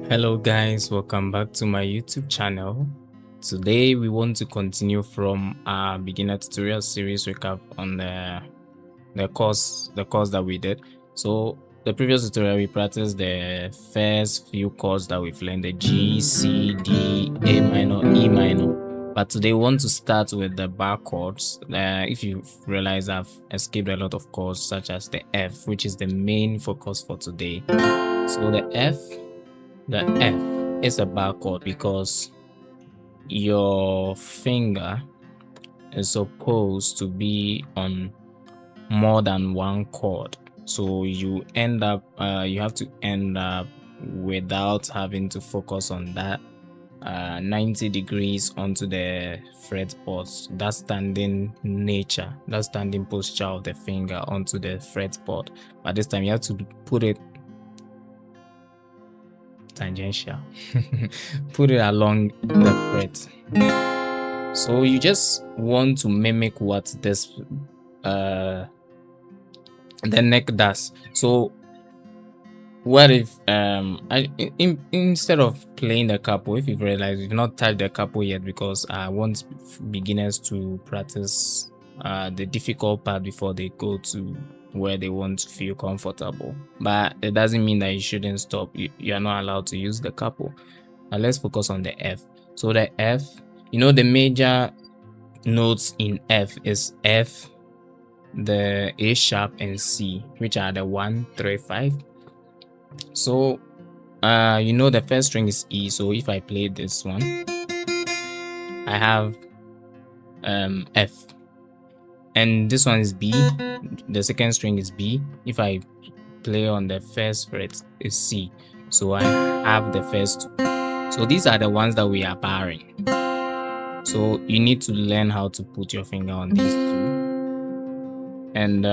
Hello guys, welcome back to my YouTube channel. Today we want to continue from our beginner tutorial series recap on the course that we did. So the previous tutorial we practiced the first few chords that we've learned, the G, C, D, A minor, E minor. But today we want to start with the bar chords. If you realize, I've escaped a lot of chords such as the F, which is the main focus for today. So the F is a bar chord because your finger is supposed to be on more than one chord, so you have to end up without having to focus on that 90 degrees onto the fretboard. That standing posture of the finger onto the fretboard, but this time you have to put it tangential. Put it along the fret. So you just want to mimic what this the neck does. So what if instead of playing the capo, if you've realized you've not touched the capo yet, because I want beginners to practice the difficult part before they go to where they want to feel comfortable. But it doesn't mean that you shouldn't stop. You are not allowed to use the capo. Now let's focus on the F. So the F, the major notes in F is F, the A sharp, and C, which are the 1, 3, 5. So the first string is E. So if I play this one, I have F, and this one is B. The second string is B. If I play on the first fret, is C. So I have the first two. So these are the ones that we are barring. So you need to learn how to put your finger on these two. And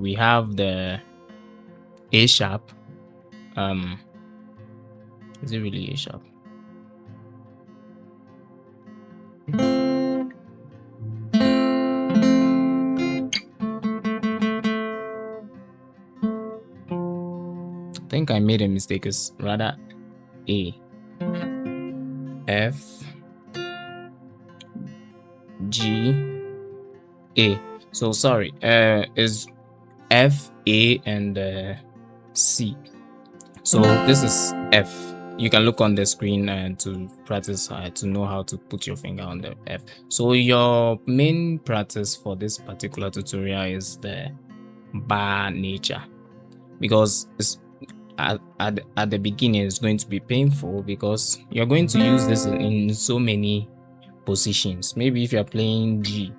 we have the A sharp. Is it really A sharp? I think I made a mistake. It's rather A, F, G, A. So sorry, is F, A, and C. So this is F. You can look on the screen to practice to know how to put your finger on the F. So your main practice for this particular tutorial is the bar nature, because it's at the beginning it's going to be painful because you're going to use this in so many positions. Maybe if you're playing G,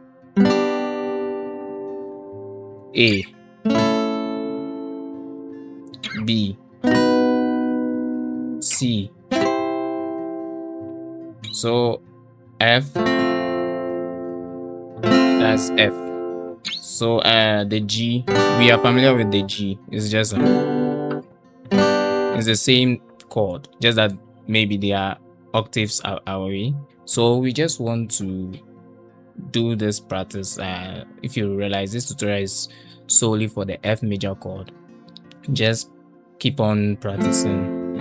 A, B, C, so F, that's F. So the G, we are familiar with the G. It's just it's the same chord, just that maybe they are octaves away. So we just want to do this practice. If you realize this tutorial is solely for the F major chord, just keep on practicing.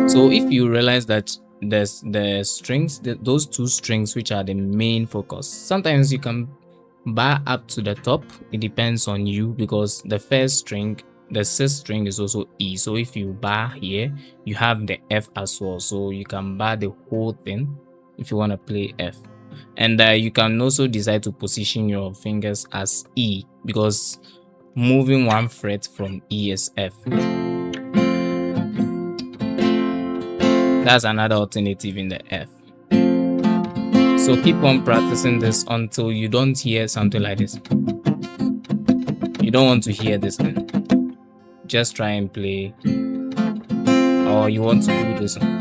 So if you realize that there's the strings, those two strings which are the main focus, sometimes you can bar up to the top. It depends on you, because the first string, the sixth string, is also E. So if you bar here, you have the F as well. So you can bar the whole thing if you want to play F. And you can also decide to position your fingers as E, because moving one fret from E is F. That's another alternative in the F. So keep on practicing this until you don't hear something like this. You don't want to hear this thing. Just try and play, or you want to do this one.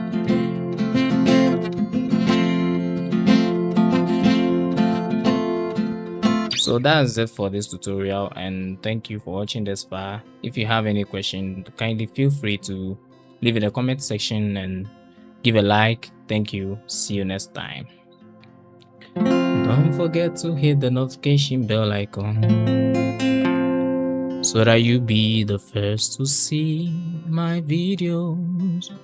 So that's it for this tutorial, and thank you for watching this far. If you have any question, kindly feel free to leave in the comment section and give a like. Thank you. See you next time. Don't forget to hit the notification bell icon so that you be the first to see my videos.